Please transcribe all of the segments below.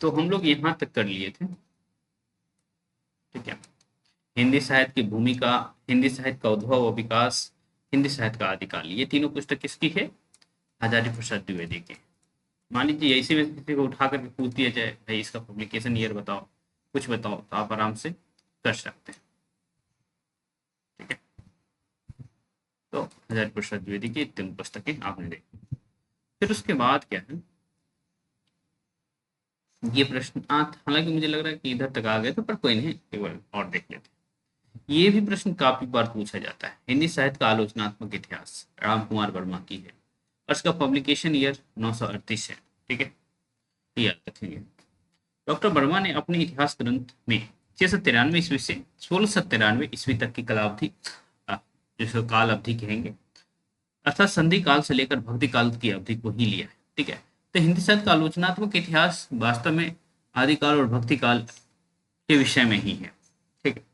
तो हम लोग यहाँ तक कर लिए थे, ठीक है। हिंदी साहित्य की भूमिका, हिंदी साहित्य का उद्भव और विकास, हिंदी साहित्य का आदिकाल, ये तीनों पुस्तक किसकी है? आचार्य प्रसाद द्विवेदी की। मान लीजिए इसी में किसी को उठा करके पूछ दिया जाए, भाई इसका पब्लिकेशन ईयर बताओ, कुछ बताओ, तो आप आराम से कर सकते हैं, ठीक है। तो आचार्य प्रसाद द्विवेदी की तीन पुस्तकें आपने देखी। फिर उसके बाद क्या है, ये प्रश्न हालांकि मुझे लग रहा है कि इधर तक आ गए थे, पर कोई नहीं, एक बार और देख लेते हैं। ये भी प्रश्न काफी बार पूछा जाता है। हिंदी साहित्य का आलोचनात्मक इतिहास राम कुमार वर्मा की है और इसका पब्लिकेशन ईयर 938 है, ठीक है, ये याद रखेंगे। डॉक्टर वर्मा ने अपने इतिहास ग्रंथ में 693 ईस्वी से 1693 ईस्वी तक की कालावधि, जिसको काल अवधि कहेंगे, अर्थात संधि काल से लेकर भक्ति काल की अवधि को ही लिया है, ठीक है। तो हिंदी साहित्य का आलोचनात्मक इतिहास वास्तव में आदिकाल और भक्ति काल के विषय में ही है, ठीक है,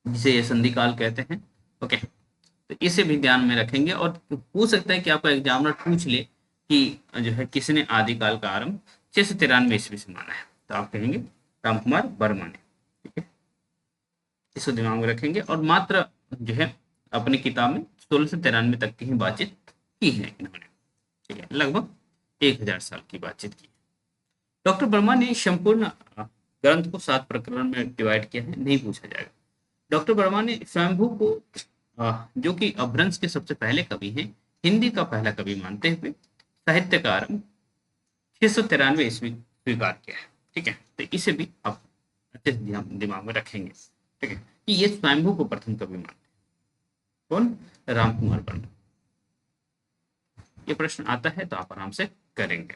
जिसे ये संधि काल कहते हैं, ओके। तो इसे भी ध्यान में रखेंगे और पूछ सकता है कि आपका एग्जामिनर पूछ ले कि जो है किसने आदिकाल का आरंभ 693 ईस्वी से माना है, तो आप कहेंगे राम कुमार वर्मा ने, ठीक है। इसको दिमाग में रखेंगे और मात्र जो है अपनी किताब में 1693 तक की ही बातचीत की है इन्होंने, ठीक है, लगभग 1000 साल की बातचीत की। डॉक्टर वर्मा ने संपूर्ण ग्रंथ को 7 प्रकरण में डिवाइड किया है, नहीं पूछा जाएगा। डॉक्टर वर्मा ने स्वयंभू को जो कि अपभ्रंश के सबसे पहले कवि हैं, हिंदी का पहला कवि मानते हुए साहित्य का आरंभ 693 ईस्वी स्वीकार किया है, ठीक है। तो इसे भी आप अच्छे से दिमाग में रखेंगे, ठीक है, कि ये स्वयंभू को प्रथम कवि मानते हैं। कौन? राम कुमार वर्मा। ये प्रश्न आता है तो आप आराम से करेंगे।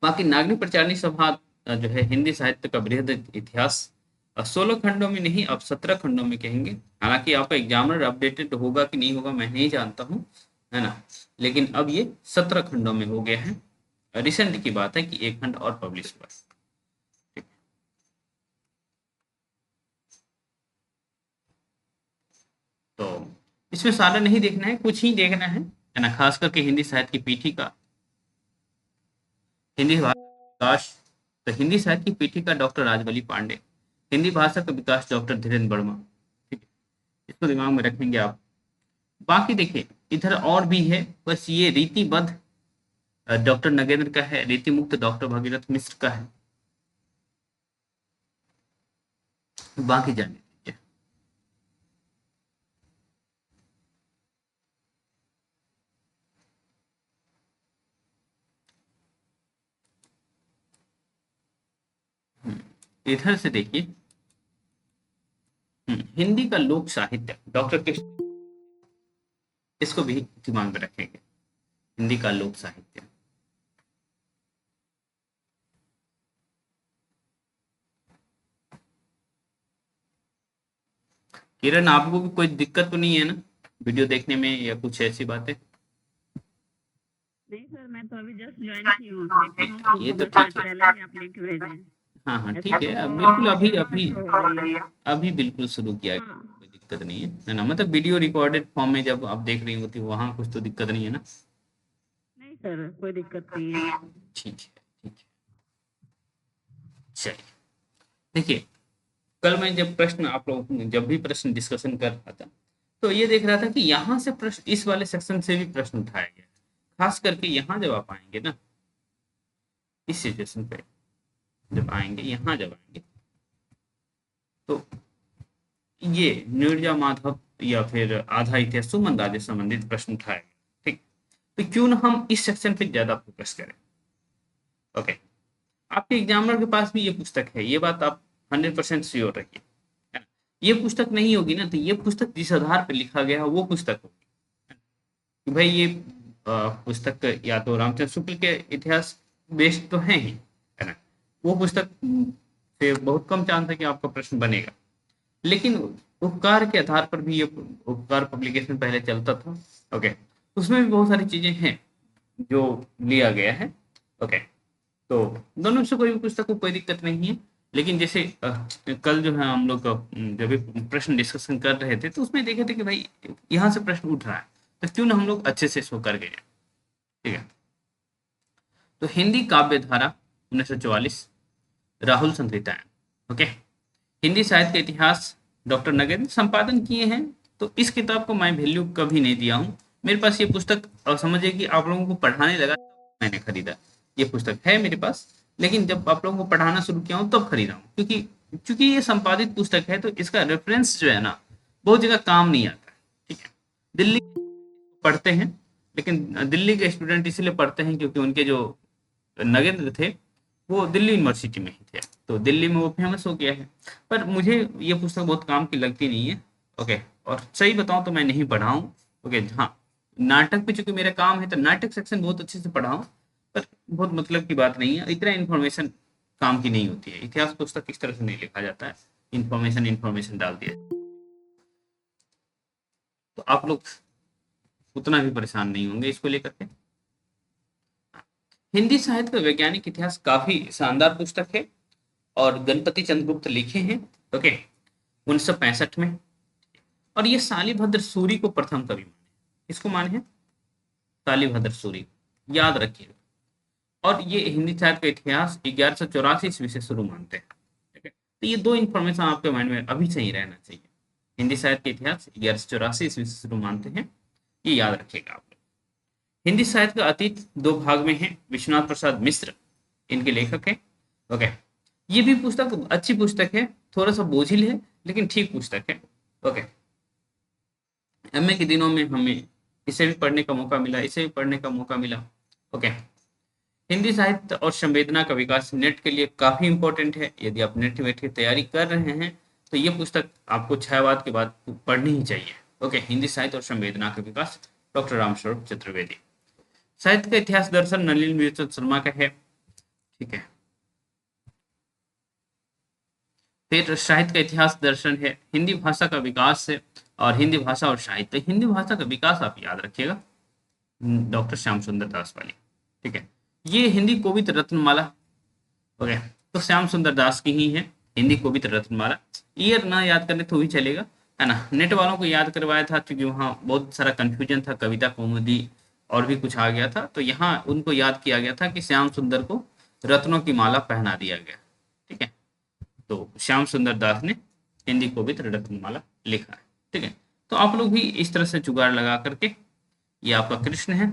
बाकी नागरिक प्रचारणी सभा जो है हिंदी साहित्य का बृहद इतिहास 16 खंडों में नहीं, अब 17 खंडों में कहेंगे। हालांकि आपका एग्जामिनर अपडेटेड होगा कि नहीं होगा मैं नहीं जानता हूँ, है ना, लेकिन अब ये 17 खंडों में हो गया है। रिसेंट की बात है कि एक खंड और पब्लिश हुआ, ठीक। तो इसमें सारा नहीं देखना है, कुछ ही देखना है ना, खास करके हिंदी साहित्य की पीठिका, हिंदी विकास। तो हिंदी साहित्य की पीठिका डॉक्टर राजवली पांडे, हिंदी भाषा का विकास डॉक्टर धीरेन्द्र वर्मा, ठीक है, इसको दिमाग में रखेंगे आप। बाकी देखिए इधर और भी है, बस ये रीतिबद्ध डॉक्टर नगेंद्र का है, रीति मुक्त डॉक्टर भगीरथ मिश्र का है, बाकी जाने दीजिए। इधर से देखिए, हिंदी का लोक साहित्य डॉक्टर कृष्ण, इसको भी दिमाग में रखेंगे, हिंदी का लोक साहित्य। किरण आपको भी कोई दिक्कत तो नहीं है ना वीडियो देखने में या कुछ ऐसी बातें? नहीं सर, मैं तो अभी जस्ट ज्वाइन की हूँ, ये तो ठीक है, पहले ही आप लिंक भेजे हैं। हाँ हाँ ठीक है, बिल्कुल अभी अभी अभी बिल्कुल शुरू किया गया, कोई दिक्कत नहीं है ना, मतलब वीडियो रिकॉर्डेड फॉर्म में जब आप देख रही होती वहाँ कुछ तो दिक्कत नहीं है ना? नहीं सर, कोई दिक्कत नहीं है। ठीक है, ठीक है, चलिए। देखिए कल मैं जब प्रश्न आप लोग जब भी प्रश्न डिस्कशन कर रहा था, तो ये देख रहा था कि यहाँ से प्रश्न, इस वाले सेक्शन से भी प्रश्न उठाया गया, खास करके यहाँ जब आप आएंगे ना, इस सिचुएशन पे जब आएंगे, यहाँ जब आएंगे, तो ये नीरजा माधव या फिर आधा इतिहास सुमन राजे संबंधित प्रश्न उठाया गया, ठीक। तो क्यों ना हम इस सेक्शन पे ज्यादा फोकस करें, ओके। आपके एग्जामिनर के पास भी ये पुस्तक है, ये बात आप 100% श्योर रखिए, है ना। ये पुस्तक नहीं होगी ना, तो ये पुस्तक जिस आधार पर लिखा गया है वो पुस्तक होगी, कि भाई ये पुस्तक या तो रामचंद्र शुक्ल के इतिहास बेस्ड तो है ही, है ना, वो पुस्तक से बहुत कम चांस है कि आपका प्रश्न बनेगा। लेकिन उपकार के आधार पर भी ये उपकार पब्लिकेशन पहले चलता था, ओके, उसमें भी बहुत सारी चीजें हैं जो लिया गया है, ओके। तो दोनों से कोई भी पुस्तक को कोई दिक्कत नहीं है, लेकिन जैसे कल जो है हम लोग जब भी प्रश्न डिस्कशन कर रहे थे तो उसमें देखे थे कि भाई यहाँ से प्रश्न उठ रहा है, तो क्यों ना हम लोग अच्छे से इसको कर गए, ठीक है। तो हिंदी काव्य धारा 1944, राहुल संकृतायन। ओके। हिंदी साहित्य का इतिहास डॉक्टर नगेंद्र संपादन किए हैं। तो इस किताब को मैं वैल्यू कभी नहीं दिया हूँ। मेरे पास ये पुस्तक समझिए कि आप लोगों को पढ़ाने लगा मैंने खरीदा। ये पुस्तक है मेरे पास, लेकिन जब आप लोगों को पढ़ाना शुरू किया हूँ तब खरीदा हूँ, क्योंकि चूंकि ये संपादित पुस्तक है तो इसका रेफरेंस जो है ना बहुत जगह काम नहीं आता है। ठीक है। दिल्ली पढ़ते हैं, लेकिन दिल्ली के स्टूडेंट इसलिए पढ़ते हैं क्योंकि उनके जो नगेंद्र थे वो दिल्ली यूनिवर्सिटी में ही थे, तो दिल्ली में वो फेमस हो गया है। पर मुझे ये पुस्तक बहुत काम की लगती नहीं है। ओके। और सही बताऊं तो मैं नहीं पढ़ा हूँ। ओके। हाँ, नाटक पे चूंकि मेरा काम है तो नाटक सेक्शन बहुत अच्छे से पढ़ा हूँ, पर बहुत मतलब की बात नहीं है। इतना इन्फॉर्मेशन काम की नहीं होती है। इतिहास पुस्तक इस तरह से नहीं लिखा जाता है, इन्फॉर्मेशन इन्फॉर्मेशन डाल दिया, तो आप लोग उतना भी परेशान नहीं होंगे इसको लेकर के। हिंदी साहित्य का वैज्ञानिक इतिहास काफी शानदार पुस्तक है और गणपति चंद्रगुप्त लिखे हैं। ओके। 1965 में। और ये शालिभद्र सूरी को प्रथम कवि माने। किसको माने हैं? शालिभद्र सूरी को। याद रखिएगा। और ये हिंदी साहित्य का इतिहास 1184 ईस्वी से शुरू मानते हैं। ठीक है। तो ये दो इंफॉर्मेशन आपके माइंड में अभी से ही रहना चाहिए। हिंदी साहित्य का इतिहास 1184 ईस्वी से शुरू मानते हैं, ये याद रखिएगा आप। हिंदी साहित्य का अतीत दो भाग में है। विश्वनाथ प्रसाद मिश्र इनके लेखक हैं। ओके। ये भी पुस्तक अच्छी पुस्तक है, थोड़ा सा बोझिल है लेकिन ठीक पुस्तक है। ओके। एमए के दिनों में हमें इसे भी पढ़ने का मौका मिला, इसे भी पढ़ने का मौका मिला। ओके। हिंदी साहित्य और संवेदना का विकास नेट के लिए काफी इंपॉर्टेंट है। यदि आप नेट वेट की तैयारी कर रहे हैं तो ये पुस्तक आपको छायावाद के बाद पढ़नी ही चाहिए। ओके। हिंदी साहित्य और संवेदना का विकास, डॉक्टर रामस्वरूप चतुर्वेदी। साहित्य का इतिहास दर्शन नलिन विजय शर्मा का है। ठीक है। फिर साहित्य का इतिहास दर्शन है। हिंदी भाषा का विकास है और हिंदी भाषा और साहित्य। हिंदी भाषा का विकास आप याद रखिएगा, डॉक्टर श्याम सुंदर दास वाली। ठीक है। ये हिंदी कोविद रत्नमाला। ओके। तो श्याम सुंदर दास की ही है हिंदी कोविद रत्नमाला। ईयर ना याद करने तो भी चलेगा, है ना। नेट वालों को याद करवाया था क्योंकि वहाँ बहुत सारा कंफ्यूजन था, कविता कौमुदी और भी कुछ आ गया था, तो यहाँ उनको याद किया गया था कि श्याम सुंदर को रत्नों की माला पहना दिया गया। ठीक है। तो श्याम सुंदर दास ने हिंदी कोविद रत्नमाला लिखा है। ठीक है। तो आप लोग भी इस तरह से जुगाड़ लगा करके, ये आपका कृष्ण है,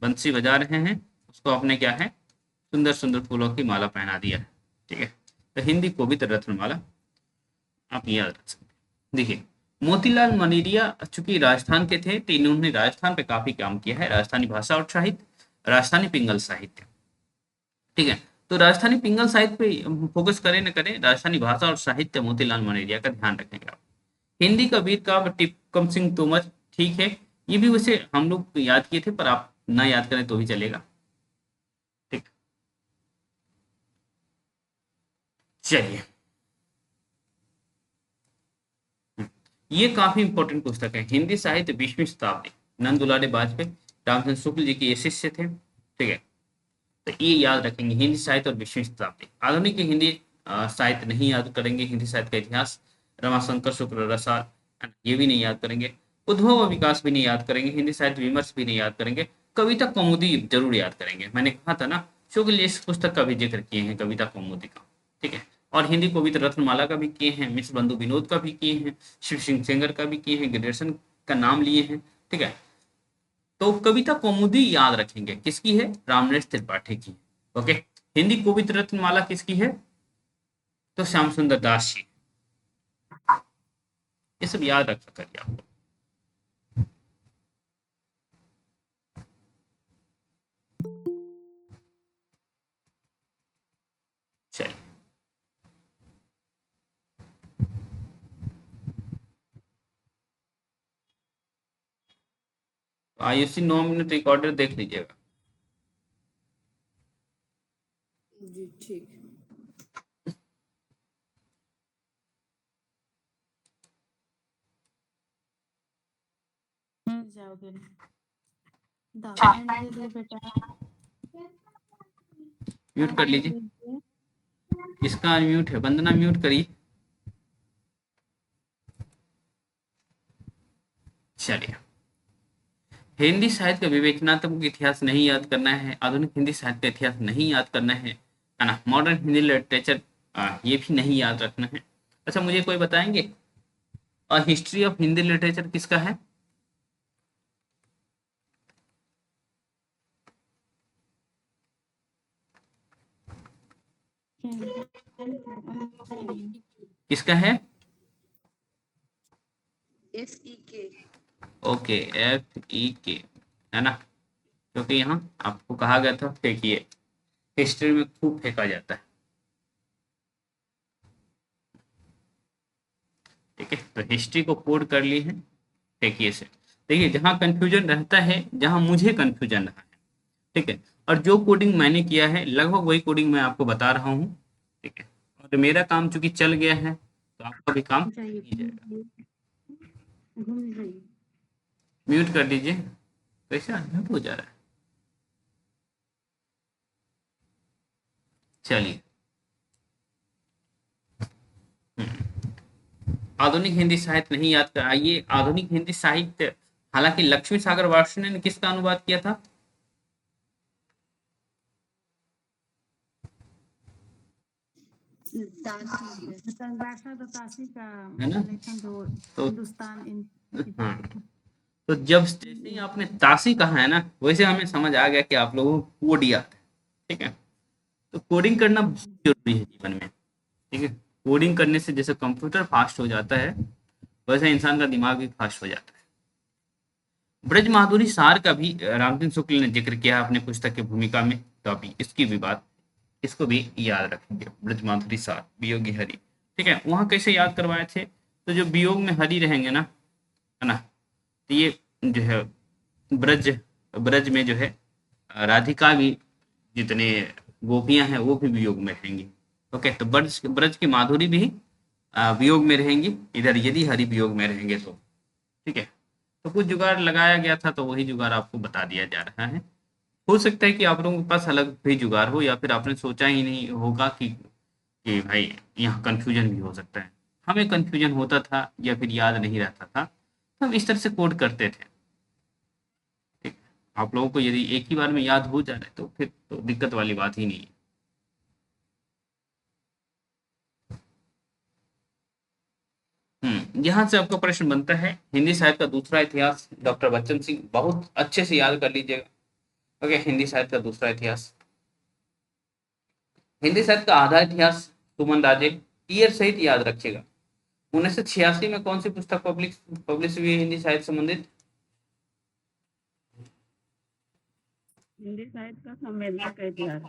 बंसी बजा रहे हैं, उसको आपने क्या है सुंदर सुंदर फूलों की माला पहना दिया है। ठीक है। तो हिंदी कोविद रत्नमाला आप याद रख सकते हैं। देखिए, मोतीलाल मनीरिया चूंकि राजस्थान के थे तो इन्होंने राजस्थान पे काफी काम किया है, राजस्थानी भाषा और साहित्य, राजस्थानी पिंगल साहित्य। ठीक है। तो राजस्थानी पिंगल साहित्य पे फोकस करें न करें, राजस्थानी भाषा और साहित्य मोतीलाल मनेरिया का ध्यान रखेंगे आप। हिंदी का वीर काव्य टिपकम सिंह तोमर। ठीक है। ये भी वैसे हम लोग याद किए थे, पर आप ना याद करें तो भी चलेगा। ठीक। चलिए, ये काफी इंपॉर्टेंट पुस्तक है। हिंदी साहित्य 20वीं शताब्दी, नंद दुलारे बाजपेयी, रामचंद्र शुक्ल जी के ये शिष्य थे। ठीक है। तो ये याद रखेंगे, हिंदी साहित्य और 20वीं शताब्दी। आधुनिक हिंदी साहित्य नहीं याद करेंगे, हिंदी साहित्य का इतिहास, रमाशंकर शुक्ल रसाल, ये भी नहीं याद करेंगे। उद्भव और विकास भी नहीं याद करेंगे, हिंदी साहित्य विमर्श भी नहीं याद करेंगे। कविता कौमुदी जरूर याद करेंगे। मैंने कहा था ना, शुक्ल इस पुस्तक का भी जिक्र किए हैं, कविता कौमुदी का। ठीक है। और हिंदी कविता रत्नमाला का भी किए हैं, मिश्र बंधु विनोद का भी किए हैं, शिव सिंह सेंगर का भी किए हैं, ग्रेजुएशन का नाम लिए हैं। ठीक है। तो कविता कौमुदी याद रखेंगे, किसकी है? रामनरेश त्रिपाठी की। ओके। हिंदी कविता रत्नमाला किसकी है? तो श्याम सुंदर दास जी। ये सब याद रख करिए आप। चलिए, आयुषी 9 मिनट रिकॉर्डर देख लीजिएगा। जी ठीक। जाओगे डॉक्यूमेंट दे दो बेटा। म्यूट कर लीजिए, इसका म्यूट है, वंदना म्यूट करिए। चलिए, हिंदी साहित्य का विवेचनात्मक इतिहास नहीं याद करना है, आधुनिक हिंदी साहित्य का इतिहास नहीं याद करना है ना, मॉडर्न हिंदी लिटरेचर ये भी नहीं याद रखना है। अच्छा मुझे कोई बताएंगे हिस्ट्री ऑफ हिंदी लिटरेचर किसका है? किसका है? SEK। ओके, FEK है ना, क्योंकि यहाँ आपको कहा गया था फेंकिए, हिस्ट्री में खूब फेंका जाता है। ठीक है, तो हिस्ट्री को कोड कर ली है फेंकिए से। देखिए जहाँ कंफ्यूजन रहता है, जहाँ मुझे कंफ्यूजन रहा है, ठीक है, और जो कोडिंग मैंने किया है लगभग वही कोडिंग मैं आपको बता रहा हूँ। ठीक है, और मेरा काम चूंकि चल गया है तो आपका भी काम चाहिए नहीं जाएगा। घूमने चाहिए। म्यूट कर दीजिए, कैसे म्यूट हो जा रहा है? चलिए, आधुनिक हिंदी साहित्य नहीं याद कर आइए। आधुनिक हिंदी साहित्य, हालांकि लक्ष्मी सागर वार्ष्णेय ने किसका अनुवाद किया था? संघर्षण तो ताशी का है ना, कनेक्शन तो तो हिंदुस्तान इन हाँ, तो जब जैसे ही आपने ताशी कहा है ना, वैसे हमें समझ आ गया कि आप लोगों को कोड याद है। ठीक है, तो कोडिंग करना बहुत जरूरी है जीवन में। ठीक है, कोडिंग करने से जैसे कंप्यूटर फास्ट हो जाता है, वैसे इंसान का दिमाग भी फास्ट हो जाता है। ब्रज माधुरी सार का भी रामचंद्र शुक्ल ने जिक्र किया है अपने पुस्तक की भूमिका में, तो अभी इसकी भी बात, इसको भी याद रखेंगे। ब्रज माधुरी सार, वियोगी हरि। ठीक है, वहां कैसे याद करवाए थे? तो जो वियोग में हरि रहेंगे ना, है ना, तो ये जो है ब्रज, ब्रज में जो है राधिका भी, जितने गोपियां हैं वो भी वियोग में रहेंगी। ओके, तो ब्रज ब्रज की माधुरी भी वियोग में रहेंगी इधर, यदि हरि वियोग में रहेंगे तो। ठीक है, तो कुछ जुगाड़ लगाया गया था, तो वही जुगाड़ आपको बता दिया जा रहा है। हो सकता है कि आप लोगों के पास अलग भी जुगाड़ हो, या फिर आपने सोचा ही नहीं होगा कि भाई यहाँ कंफ्यूजन भी हो सकता है। हमें कंफ्यूजन होता था या फिर याद नहीं रहता था, तो हम इस तरह से कोड करते थे। ठीक, आप लोगों को यदि एक ही बार में याद हो जा रहा है तो फिर तो दिक्कत वाली बात ही नहीं है। यहाँ से आपका प्रश्न बनता है हिंदी साहित्य का दूसरा इतिहास, डॉक्टर बच्चन सिंह, बहुत अच्छे से याद कर लीजिएगा। ओके, हिंदी साहित्य का दूसरा इतिहास, हिंदी साहित्य का आधा इतिहास, सुमन राजे। ईयर सहित याद रखिएगा। 1986 में कौन सी पुस्तक पब्लिश हुई है हिंदी साहित्य संबंधित? हिंदी साहित्य का संवेदना का इतिहास।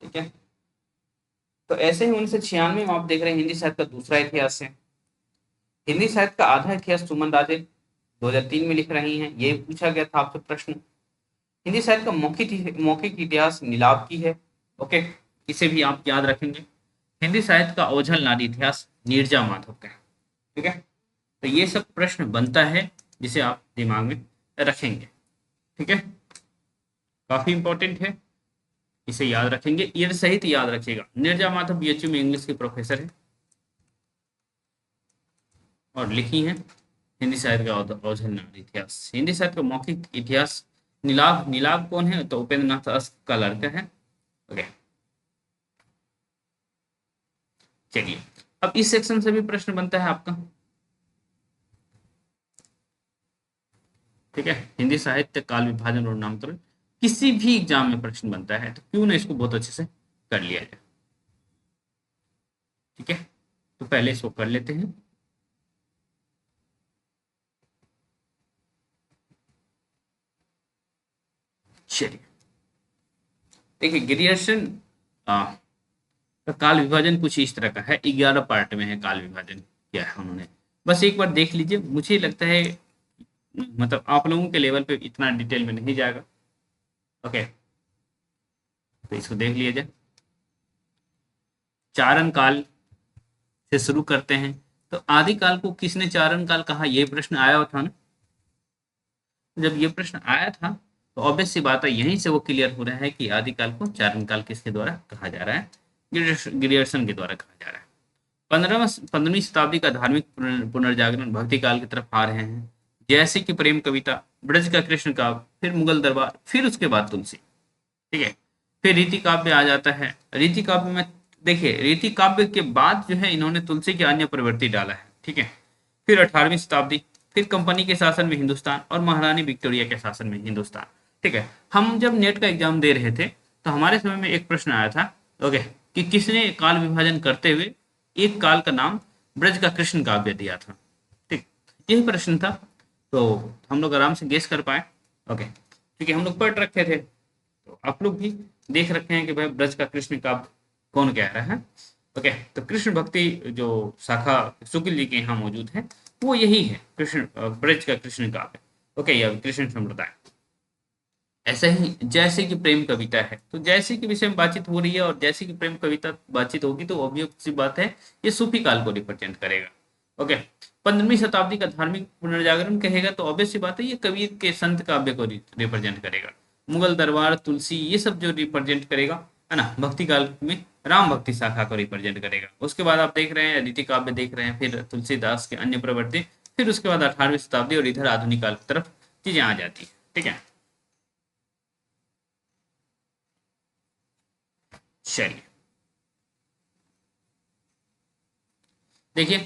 ठीक है, तो ऐसे ही 1996 में आप देख रहे हैं हिंदी साहित्य का दूसरा इतिहास है। हिंदी साहित्य का आधा इतिहास सुमन राजे 2003 में लिख रही हैं। ये पूछा गया था आपसे प्रश्न। हिंदी साहित्य का मौखिक इतिहास नीलाव की है। ओके, इसे भी आप याद रखेंगे। हिंदी साहित्य का ओझल नारी इतिहास नीरजा माधव का है। ठीक है, तो ये सब प्रश्न बनता है जिसे आप दिमाग में रखेंगे। ठीक है, काफी इंपॉर्टेंट है, इसे याद रखेंगे। ईयर सहित याद रखिएगा। नीरजा माधव BHU में इंग्लिश के प्रोफेसर है और लिखी है हिंदी साहित्य का ओझल नारी इतिहास। हिंदी साहित्य का मौखिक इतिहास नीलाव। नीलाव कौन है? तो उपेंद्र नाथ अस्क का लड़का है। ओके, चलिए, अब इस सेक्शन से भी प्रश्न बनता है आपका। ठीक है, हिंदी साहित्य काल विभाजन और नामकरण, किसी भी एग्जाम में प्रश्न बनता है, तो क्यों ना इसको बहुत अच्छे से कर लिया जाए। ठीक है, तो पहले इसको कर लेते हैं। चलिए, देखिए ग्रियर्सन का काल विभाजन कुछ इस तरह का है। 11 पार्ट में है काल विभाजन, क्या है उन्होंने, बस एक बार देख लीजिए। मुझे लगता है मतलब आप लोगों के लेवल पे इतना डिटेल में नहीं जाएगा। ओके, तो इसको देख लिया जाए। चारण काल से शुरू करते हैं। तो आदिकाल को किसने चारण काल कहा? ये प्रश्न आया था ना। जब ये प्रश्न आया था तो ऑब्वियस सी बात है, यहीं से वो क्लियर हो रहा है कि आदिकाल को चारण काल किसके द्वारा कहा जा रहा है? ग्रियर्सन के द्वारा कहा जा रहा है। 15वीं शताब्दी का धार्मिक पुनर्जागरण भक्ति काल की तरफ आ रहे हैं। जैसे कि प्रेम कविता, ब्रज का कृष्ण काव्य, फिर मुगल दरबार, फिर उसके बाद तुलसी। ठीक है, फिर रीति काव्य आ जाता है। रीति काव्य में देखिए, रीति काव्य के बाद जो है इन्होंने तुलसी की अन्य प्रवृत्ति डाला है। ठीक है, फिर 18वीं शताब्दी, फिर कंपनी के शासन में हिंदुस्तान और महारानी विक्टोरिया के शासन में हिंदुस्तान। ठीक है, हम जब नेट का एग्जाम दे रहे थे तो हमारे समय में एक प्रश्न आया था, ओके, कि किसने काल विभाजन करते हुए एक काल का नाम ब्रज का कृष्ण काव्य दिया था। ठीक, यही प्रश्न था, तो हम लोग आराम से गेस कर पाए। ओके, क्योंकि हम लोग पढ़ रखे थे, तो आप लोग भी देख रखे हैं कि भाई ब्रज का कृष्ण काव्य कौन कह रहा है। ओके, तो कृष्ण भक्ति जो शाखा शुक्ल जी के यहाँ मौजूद है वो यही है, कृष्ण ब्रज का कृष्ण काव्य। ओके, या कृष्ण संप्रदाय। ऐसा ही जैसे कि प्रेम कविता है, तो जैसे के विषय में बातचीत हो रही है और जैसे कि प्रेम कविता बातचीत होगी तो ऑब्वियस सी बात है ये सूफी काल को रिप्रेजेंट करेगा। ओके, 15वीं शताब्दी का धार्मिक पुनर्जागरण कहेगा तो ऑब्वियस सी बात है ये कबीर के संत काव्य को रिप्रेजेंट करेगा। मुगल दरबार, तुलसी, ये सब जो रिप्रेजेंट करेगा है ना, भक्ति काल में राम भक्ति शाखा को रिप्रेजेंट करेगा। उसके बाद आप देख रहे हैं रीति काव्य देख रहे हैं, फिर तुलसीदास के अन्य प्रवृत्ति, फिर उसके बाद 18वीं शताब्दी और इधर आधुनिक काल की तरफ चीजें आ जाती है। ठीक है, चलिए देखिए,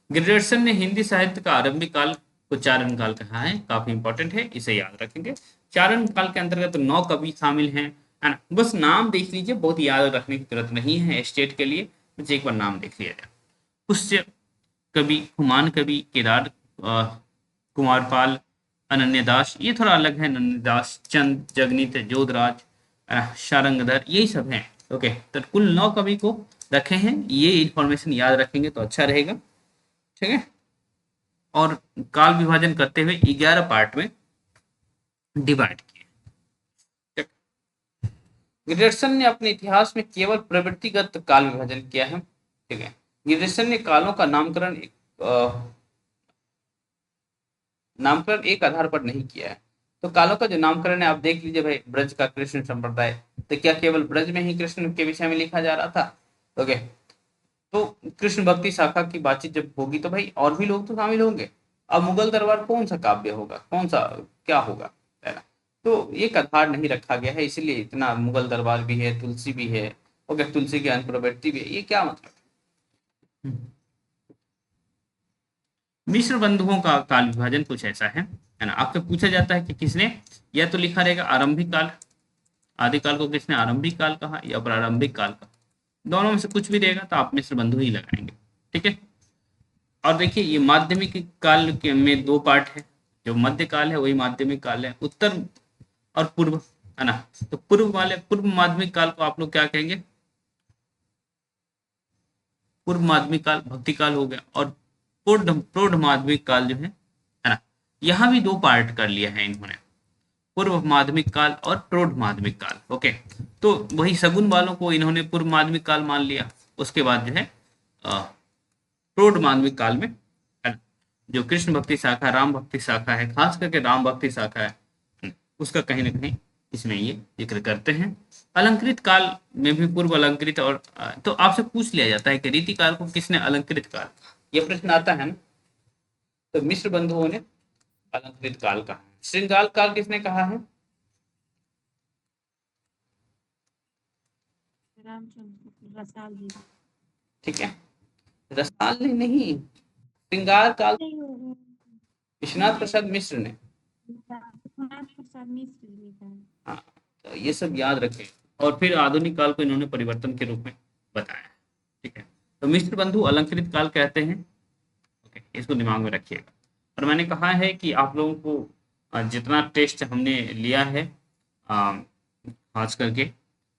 ग्रेडर्सन ने हिंदी साहित्य का आरंभिक काल को चारण काल कहा है, काफी इंपॉर्टेंट है, इसे याद रखेंगे। चारण काल के अंतर्गत 9 कवि शामिल हैं, है ना, बस नाम देख लीजिए, बहुत याद रखने की जरूरत नहीं है स्टेट के लिए, बस एक बार नाम देख लिया जाए। पुष्य कवि, हुमायूं कवि, केदार कुमारपाल, अनन्यदास, ये थोड़ा अलग है, अनन्यदास, चंद, जगनीत, जोधराज, शारंगधर, यही सब हैं। ओके, तो कुल 9 कवि को रखे हैं, ये इंफॉर्मेशन याद रखेंगे तो अच्छा रहेगा। ठीक है, और काल विभाजन करते हुए 11 पार्ट में डिवाइड किए। ग्रेडर्सन ने अपने इतिहास में केवल प्रवृत्तिगत काल विभाजन किया है। ठीक है, ग्रेडर्सन ने कालों का नामकरण एक आधार पर नहीं किया है। तो कालों का जो नामकरण है आप देख लीजिए भाई, ब्रज का कृष्ण संप्रदाय, तो क्या केवल ब्रज में ही कृष्ण के विषय में लिखा जा रहा था? ओके, तो कृष्ण भक्ति शाखा की बातचीत जब होगी तो भाई और भी लोग तो शामिल होंगे। अब मुगल दरबार कौन सा काव्य होगा, कौन सा क्या होगा पहला, तो एक आधार नहीं रखा गया है, इसलिए इतना मुगल दरबार भी है, तुलसी भी है। ओके, तुलसी की अनुप्रवृत्ति भी है, ये क्या मतलब? मिश्र बंधुओं का काल विभाजन कुछ ऐसा है ना, आपसे पूछा जाता है कि किसने, या तो लिखा रहेगा आरंभिक काल, आदिकाल को किसने आरंभिक काल कहा या प्रारंभिक काल कहा, दोनों में से कुछ भी रहेगा तो आप मिश्र बंधु ही लगाएंगे। ठीक है, और देखिए ये माध्यमिक काल के में 2 पार्ट है, जो मध्य काल है वही माध्यमिक काल है, उत्तर और पूर्व, है ना। तो पूर्व माध्यमिक काल को आप लोग क्या कहेंगे? पूर्व माध्यमिक काल भक्ति काल हो गया, और प्रौढ़ माध्यमिक काल जो है ना, यहाँ भी 2 पार्ट कर लिया है इन्होंने, पूर्व माध्यमिक काल और प्रौढ़ माध्यमिक काल। ओके, तो वही सगुन वालों को इन्होंने पूर्व माध्यमिक काल मान लिया, उसके बाद जो है प्रौढ़ माध्यमिक काल में जो कृष्ण भक्ति शाखा, राम भक्ति शाखा है, खास करके राम भक्ति शाखा है, उसका कहीं ना कहीं इसमें ये जिक्र करते हैं। अलंकृत काल में भी पूर्व अलंकृत, और तो आपसे पूछ लिया जाता है कि रीति काल को किसने अलंकृत काल, ये प्रश्न आता है ना, तो मिश्र बंधुओं ने अलंकृत काल कहा है। श्रृंगार काल किसने कहा है? रामचंद्र रसाल जी। ठीक है, रसाल ने नहीं, श्रृंगार काल विश्वनाथ प्रसाद मिश्र ने। प्रसाद मिश्र जी का। हाँ, तो ये सब याद रखें, और फिर आधुनिक काल को इन्होंने परिवर्तन के रूप में बताया। ठीक है, तो मिश्र बंधु अलंकृत काल कहते हैं। ओके, इसको दिमाग में रखिएगा। और मैंने कहा है कि आप लोगों को जितना टेस्ट हमने लिया है, खास करके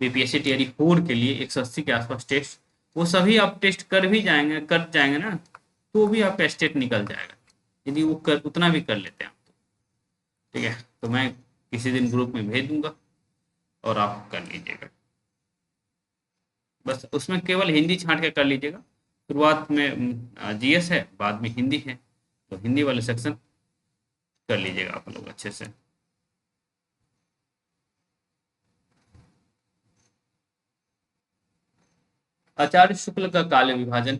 बीपीएससी टीआरई 4 के लिए 180 के आसपास टेस्ट, वो सभी आप टेस्ट कर जाएंगे ना, तो भी आपका स्टेट निकल जाएगा, यदि वो उतना भी कर लेते हैं आप तो। ठीक है, तो मैं किसी दिन ग्रुप में भेज दूंगा और आप कर लीजिएगा, बस उसमें केवल हिंदी छांट के कर लीजिएगा। शुरुआत में जीएस है, बाद में हिंदी है, तो हिंदी वाले सेक्शन कर लीजिएगा आप लोग अच्छे से। आचार्य शुक्ल का काल विभाजन,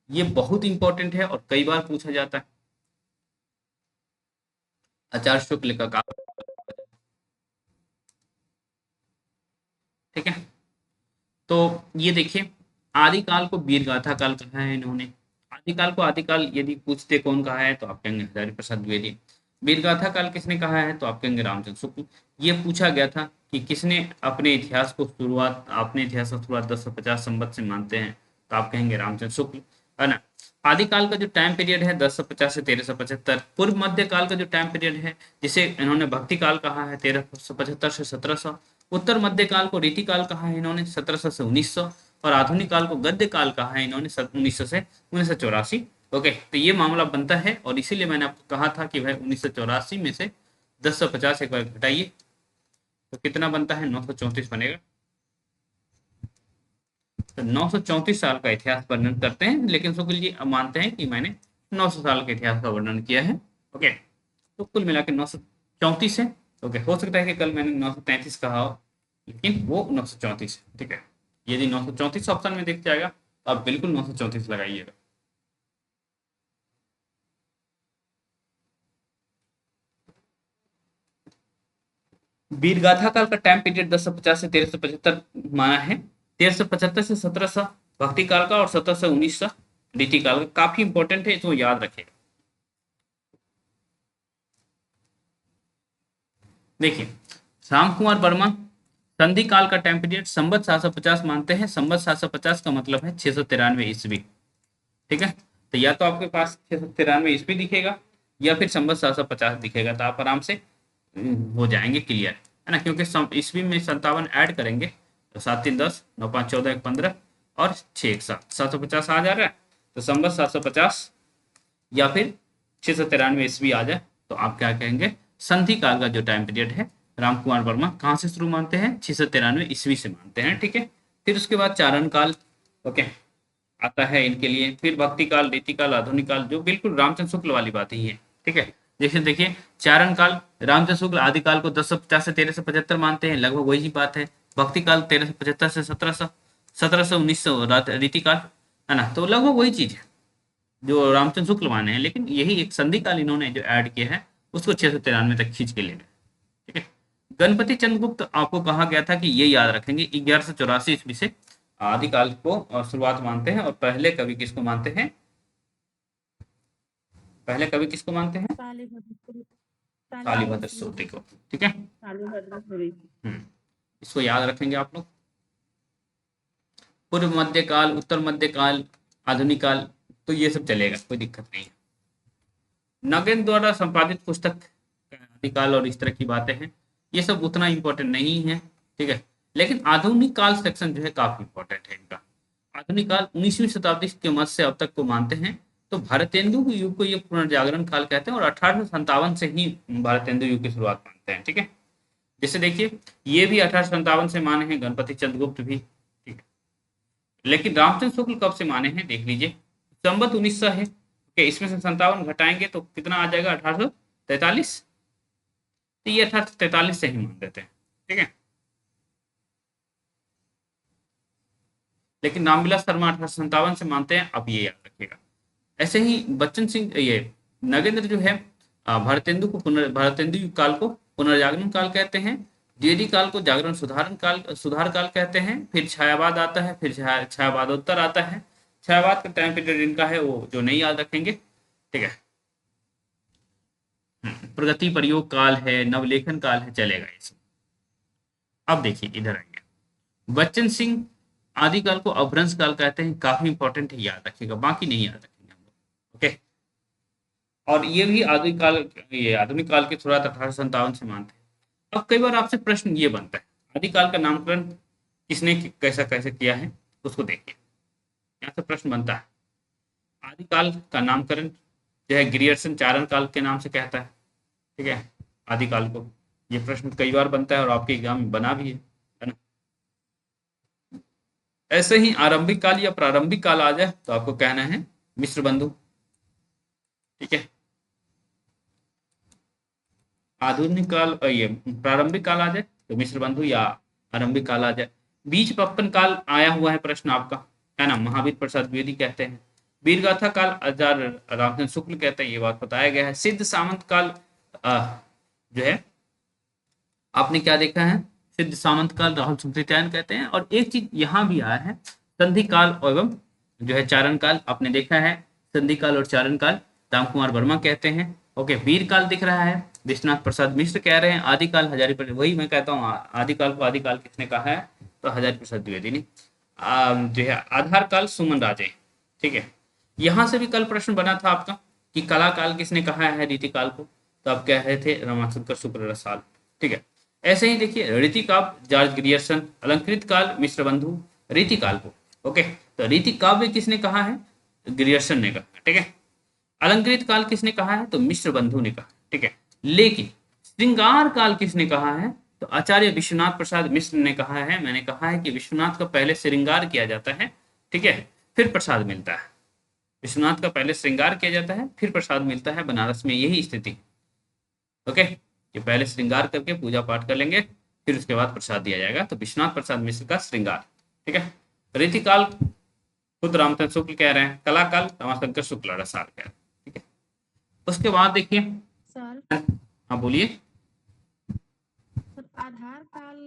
ये बहुत इंपॉर्टेंट है और कई बार पूछा जाता है। आचार्य शुक्ल का काल, ठीक है। तो ये देखिए, आदिकाल को वीरगाथा काल कहा है इन्होंने। आदिकाल को आदिकाल यदि पूछते कौन कहा है तो आप कहेंगे हजारी प्रसाद द्विवेदी। वीरगाथा काल किसने कहा है तो आप कहेंगे रामचंद्र शुक्ल। ये पूछा गया था कि किसने अपने इतिहास का शुरुआत 1050 संवत से मानते हैं तो आप कहेंगे रामचंद्र शुक्ल, है ना। आदिकाल का जो टाइम पीरियड है 1050 से 1375। पूर्व मध्य काल का जो टाइम पीरियड है जिसे इन्होंने भक्ति काल कहा है 1375 से 1700। उत्तर मध्य काल को रीति काल कहा है इन्होंने 1700 से 1900। और आधुनिक काल को गद्य काल कहा है इन्होंने 1900 से 1984। ओके, तो ये मामला बनता है और इसीलिए मैंने आपको कहा था कि भाई 1984 में से 1050 एक बार घटाइए तो कितना बनता है, 934 बनेगा। तो 934 साल का इतिहास वर्णन करते हैं, लेकिन शुक्ल जी अब मानते हैं कि मैंने 900 साल के इतिहास का वर्णन किया है। ओके, तो कुल मिला के 934 है। ओके, हो सकता है कि कल मैंने 933 कहा हो, लेकिन वो 934 है, ठीक है। यदि 934 ऑप्शन में दिख जाएगा तो आप बिल्कुल 934 लगाइएगा। वीरगाथा काल का टाइम पीरियड 1050 से 1375 माना है। 1375 से 1700 भक्ति काल का और 1700 से 1900 रीति काल का। काफी इंपॉर्टेंट है, इसको याद रखेगा। देखिए, राम कुमार वर्मा संधि काल का टाइम पीरियड संवत 750 मानते हैं। संवत 750 का मतलब है 693 ईस्वी, ठीक है। तो या तो आपके पास 693 ईस्वी दिखेगा या फिर संवत 750 दिखेगा, तो आप आराम से हो जाएंगे क्लियर, है ना। क्योंकि ईस्वी में 57 ऐड करेंगे तो 7 3 10, 9 5 14 1 15 और 6 1 7, 750 आ जा रहा है। तो संवत 750 या फिर 693 ईस्वी आ जाए तो आप क्या कहेंगे, संधि काल का जो टाइम पीरियड है राम कुमार वर्मा कहाँ से शुरू मानते हैं, 693 ईस्वी से मानते हैं, ठीक है। फिर उसके बाद चारण काल, ओके, आता है इनके लिए। फिर भक्ति काल, रीति काल, आधुनिक काल, जो बिल्कुल रामचंद्र शुक्ल वाली बात ही है, ठीक है। जैसे देखिए, चारण काल रामचंद्र शुक्ल आदिकाल को 1050 से 1375 मानते हैं, लगभग वही बात है। भक्ति काल 1375 से 1700, 1700 से 1900 रीति काल, है ना। तो लगभग वही चीज है जो रामचंद्र शुक्ल माने हैं, लेकिन यही एक संधि काल इन्होंने जो ऐड किया है उसको 693 तक खींच के ले गए, ठीक है। गणपति चंद्रगुप्त आपको कहा गया था कि ये याद रखेंगे 1184 ईस्वी से आदिकाल को शुरुआत मानते हैं। और पहले कवि किसको मानते हैं, पहले कवि किसको मानते हैं, कालीभद्र सूरी को, ठीक है। इसको याद रखेंगे आप लोग। पूर्व मध्य काल, उत्तर मध्य काल, आधुनिक काल, तो ये सब चलेगा, कोई दिक्कत नहीं है। नगेंद्र द्वारा संपादित पुस्तक आदिकाल और इस तरह की बातें हैं, ये सब उतना इंपॉर्टेंट नहीं है, ठीक है। लेकिन आधुनिक काल सेक्शन जो है काफी इंपॉर्टेंट है इनका। आधुनिक काल 19वीं शताब्दी के मध्य से अब तक को मानते हैं। तो भारतेंदु युग को ये पुनर्जागरण काल कहते हैं और 1857 से ही भारतेंदु युग की शुरुआत मानते हैं, ठीक है। जैसे देखिए, ये भी 1857 से माने हैं, गणपति चंद्रगुप्त भी, ठीक है। लेकिन रामचंद्र शुक्ल कब से माने हैं देख लीजिए, संवत 1900 है, okay, इसमें से 57 घटाएंगे तो कितना आ जाएगा, 1843। तो ये 1843 से ही मान देते हैं, ठीक है। लेकिन रामविलास शर्मा 1857 से मानते हैं, अब ये याद रखिएगा। ऐसे ही बच्चन सिंह, ये नगेंद्र जो है भारतेंदु काल को पुनर्जागरण काल कहते हैं। द्विवेदी काल को जागरण सुधार काल कहते हैं। फिर छायावाद आता है, फिर छायावादोत्तर आता है। छायावाद का टाइम पीरियड इनका है वो जो नहीं याद रखेंगे, ठीक है। प्रगति प्रयोग काल है, नवलेखन काल है, चलेगा ये सब। अब देखिए इधर आइए, बच्चन सिंह आदिकाल को अपभ्रंश काल कहते हैं, काफी इंपॉर्टेंट है, याद रखिएगा, बाकी नहीं याद रखेंगे हम लोग, ओके। और ये भी आधुनिक काल की शुरुआत 1857 से मानते हैं। अब कई बार आपसे प्रश्न ये बनता है, आदिकाल का नामकरण किसने कैसा कैसे किया है, उसको देखिए। यहाँ से प्रश्न बनता है, आदिकाल का नामकरण जो है ग्रियर्सन चारण काल के नाम से कहता है, ठीक है, आदिकाल को। ये प्रश्न कई बार बनता है और आपके एग्जाम में बना भी है ना। ऐसे ही आरंभिक काल या प्रारंभिक काल आ जाए तो आपको कहना है मिश्र बंधु, ठीक है। आधुनिक काल ये प्रारंभिक काल आ जाए तो मिश्र बंधु या आरंभिक काल आ जाए। बीच पप्पन काल आया हुआ है प्रश्न आपका, है ना, महावीर प्रसाद द्विवेदी कहते हैं। वीरगाथा काल आचार्य रामचंद्र शुक्ल कहते हैं, ये बात बताया गया है। सिद्ध सामंत काल जो है आपने क्या देखा है, सिद्ध सामंत काल राहुल सुकृत्यायन कहते हैं। और एक चीज यहाँ भी आया है, संधि काल एवं जो है चारण काल आपने देखा है, संधि काल और चारण काल राम कुमार वर्मा कहते हैं। ओके, वीर काल दिख रहा है, विश्वनाथ प्रसाद मिश्र कह रहे हैं। आदिकाल हजारी प्रसाद, वही मैं कहता हूँ आदिकाल को आदिकाल किसने कहा है, तो हजारी प्रसाद द्विवेदी ने। जो है आधार काल सुमन राजे, ठीक है। यहाँ से भी कल प्रश्न बना था आपका कि कला काल किसने कहा है रीति काल को, तो आप कह रहे थे रमाशंकर शुक्ल रसाल, ठीक है। ऐसे ही देखिए रीति काव्य जॉर्ज ग्रियर्सन, अलंकृत काल मिश्र बंधु, रीति काल को। ओके, तो रीति काव्य किसने कहा है, ग्रियर्सन ने कहा, ठीक है। अलंकृत काल किसने कहा है, तो मिश्र बंधु ने कहा, ठीक है। लेकिन श्रृंगार काल किसने कहा है, तो आचार्य विश्वनाथ प्रसाद मिश्र ने कहा है। मैंने कहा है कि विश्वनाथ का पहले श्रृंगार किया जाता है, ठीक है, फिर प्रसाद मिलता है। विश्वनाथ का पहले श्रृंगार किया जाता है, फिर प्रसाद मिलता है। बनारस में यही स्थिति, ओके, कि पहले श्रृंगार करके पूजा पाठ कर लेंगे, फिर उसके बाद प्रसाद दिया जाएगा। तो विश्वनाथ प्रसाद मिश्र का श्रृंगार, ठीक है। रीतिकाल खुद रामचंद्र शुक्ल कह रहे हैं, कलाकाल रमाशंकर शुक्ल रसाल कह रहे हैं, ठीक है। उसके बाद देखिए, सर हाँ बोलिए। सर आधार काल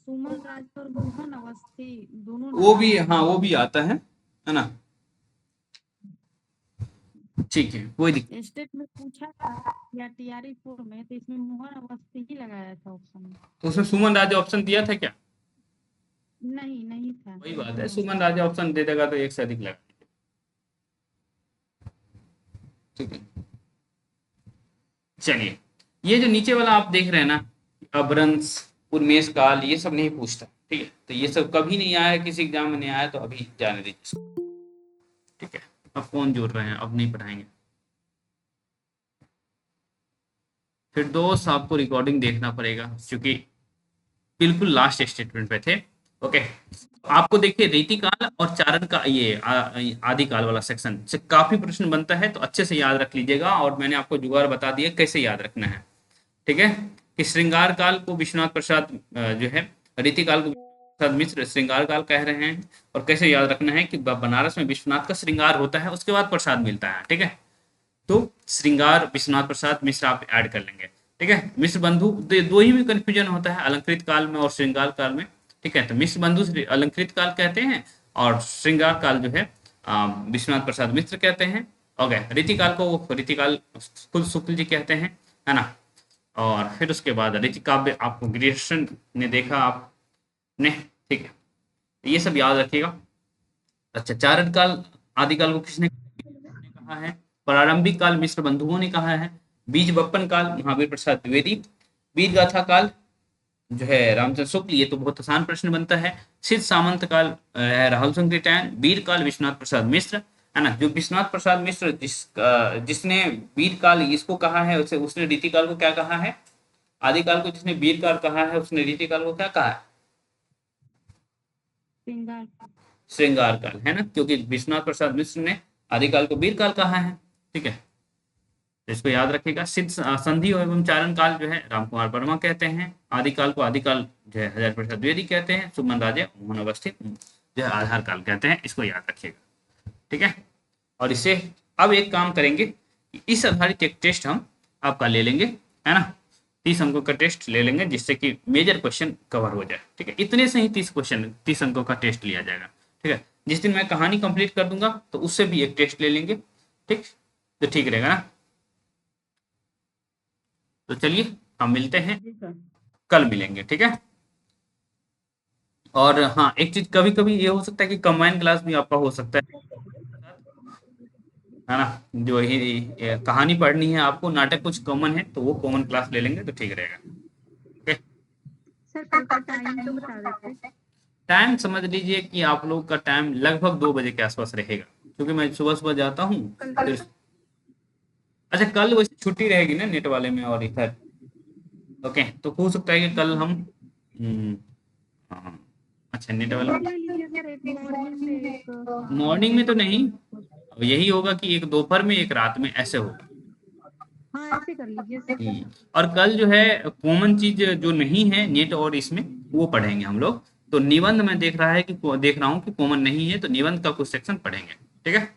सुमन राज और मोहन अवस्थी दोनों वो भी, हाँ वो भी आता है ना, ठीक है, कोई दिक्कत। स्टेट में पूछा था या टीआरई 4 में, तो इसमें मोहन अवस्थी ही लगाया था ऑप्शन में। तो उसमें सुमन राजा ऑप्शन दिया था क्या, नहीं था। वही बात है, सुमन राजा ऑप्शन दे देगा तो एक से अधिक लगा, ठीक है। चलिए, ये जो नीचे वाला आप देख रहे हैं ना, अभ्रंश उन्मेष काल, ये सब नहीं पूछता, ठीक है। तो ये सब कभी नहीं आया, किसी एग्जाम में नहीं आया, तो अभी जाने दीजिए, ठीक है। अब फोन जोड़ रहे हैं, अब नहीं पढ़ाएंगे। फिर दोस्त आपको रिकॉर्डिंग देखना पड़ेगा, क्योंकि बिल्कुल लास्ट स्टेटमेंट पे थे। ओके, आपको देखिए रीतिकाल और चारण का ये आदिकाल वाला सेक्शन से काफी प्रश्न बनता है, तो अच्छे से याद रख लीजिएगा। और मैंने आपको जुगाड़ बता दिया कैसे याद रखना है, ठीक है। कि श्रृंगार काल को विश्वनाथ प्रसाद जो है, रीतिकाल को प्रसाद मिश्र श्रृंगार काल कह रहे हैं। और कैसे याद रखना है कि बनारस में विश्वनाथ का श्रृंगार होता है, उसके बाद प्रसाद मिलता है, ठीक है। तो श्रृंगार विश्वनाथ प्रसाद मिश्र आप ऐड कर लेंगे, ठीक है। मिश्र बंधु दो ही में कंफ्यूजन होता है, अलंकृत काल में और श्रृंगार काल में, ठीक है। तो मिश्र बंधु अलंकृत काल कहते हैं, और श्रृंगार काल जो है विश्वनाथ प्रसाद मिश्र कहते हैं। ओके, रीतिकाल को रीतिकाल कुल शुक्ल जी कहते हैं, है ना। और फिर उसके बाद रीति काव्य आपको ग्रियर्सन ने देखा आपने, ठीक है। ये सब याद रखिएगा। अच्छा, चारण काल आदिकाल को किसने कहा है, प्रारंभिक काल मिश्र बंधुओं ने कहा है। बीज बप्पन काल महावीर प्रसाद द्विवेदी। वीर गाथा काल जो है रामचंद्र शुक्ल, ये तो बहुत आसान प्रश्न बनता है। सिद्ध सामंत काल राहुल सुकृत्यायन। वीर काल विश्वनाथ प्रसाद मिश्र, है ना। जो विश्वनाथ प्रसाद मिश्र जिसने वीर काल इसको कहा है, उसने रीति काल को क्या कहा है, आदिकाल को जिसने वीर काल कहा है, उसने रीति काल को क्या कहा है, श्रृंगार काल, है ना। क्योंकि विश्वनाथ प्रसाद मिश्र ने आदिकाल को वीर काल कहा है, ठीक है। तो इसको याद रखिएगा। सिद्ध संधि एवं चारण काल जो है राम कुमार वर्मा कहते हैं। आदिकाल को आदिकाल जो है हजारी प्रसाद द्विवेदी कहते हैं। सुमन राजे मोहन अवस्थी जो है आधार काल कहते हैं। इसको याद रखिएगा, ठीक है। और इसे अब एक काम करेंगे कि इस आधारित एक टेस्ट हम आपका ले लेंगे, है ना। 30 अंकों का टेस्ट ले लेंगे, जिससे कि मेजर क्वेश्चन कवर हो जाए, ठीक है। इतने से ही 30 अंकों का टेस्ट लिया जाएगा, ठीक है। जिस दिन मैं कहानी कंप्लीट कर दूंगा तो उससे भी एक टेस्ट ले लेंगे, ठीक, तो ठीक रहेगा ना। तो चलिए हम मिलते हैं, कल मिलेंगे, ठीक है। और हाँ, एक चीज कभी कभी ये हो सकता है कि कंबाइन क्लास भी आपका हो सकता है ना। जो ही कहानी पढ़नी है आपको, नाटक कुछ कॉमन है, तो वो कॉमन क्लास ले लेंगे तो ठीक रहेगा, ओके। सर कल का टाइम तो बता देते। टाइम समझ लीजिए कि आप लोग का टाइम लगभग 2 बजे के आसपास रहेगा, क्योंकि मैं सुबह सुबह जाता हूँ फिर। अच्छा, कल वैसे छुट्टी रहेगी ना नेट वाले में और इधर, ओके। तो हो सकता है कि कल हम हाँ, अच्छा नेट वाले मॉर्निंग में तो नहीं, यही होगा कि एक दोपहर में एक रात में ऐसे होगा। हाँ, ऐसे कर लीजिए। और कल जो है कॉमन चीज जो नहीं है नेट और इसमें, वो पढ़ेंगे हम लोग। तो निबंध में देख रहा हूँ कि कॉमन नहीं है, तो निबंध का कुछ सेक्शन पढ़ेंगे, ठीक है।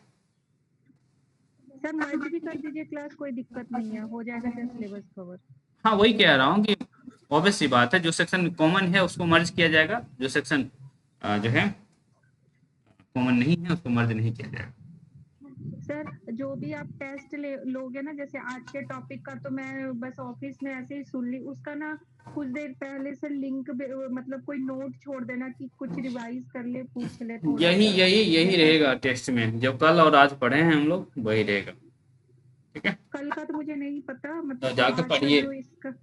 सर मर्ज भी कर दीजिए क्लास, कोई दिक्कत नहीं है, हो जाएगा सर सिलेबस कवर। हाँ वही कह रहा हूँ कि ऑब्वियस सी बात है, जो सेक्शन कॉमन है उसको मर्ज किया जाएगा, जो सेक्शन जो है कॉमन नहीं है उसको मर्ज नहीं किया जाएगा। सर जो भी आप टेस्ट लोगे ना, जैसे आज के टॉपिक का तो मैं बस ऑफिस में ऐसे ही सुन ली, उसका ना कुछ देर पहले से लिंक मतलब कोई नोट छोड़ देना कि कुछ रिवाइज कर ले, पूछ ले थोड़ा यही सा। यही यही जैसे रहेगा टेस्ट में, जो कल और आज पढ़े हैं हम लोग वही रहेगा, ठीक है। कल का तो मुझे नहीं पता, तो मतलब जाके आज का पढ़िए, जो इसका,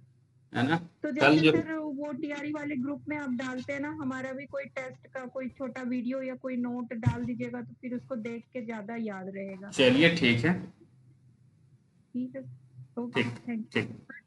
है ना। तो कल जैसे जो सर वो टीआरई वाले ग्रुप में आप डालते हैं ना, हमारा भी कोई टेस्ट का कोई छोटा वीडियो या कोई नोट डाल दीजिएगा, तो फिर उसको देख के ज्यादा याद रहेगा। चलिए ठीक है, ठीक है, ओके, ठीक थैंक यू। ठीक।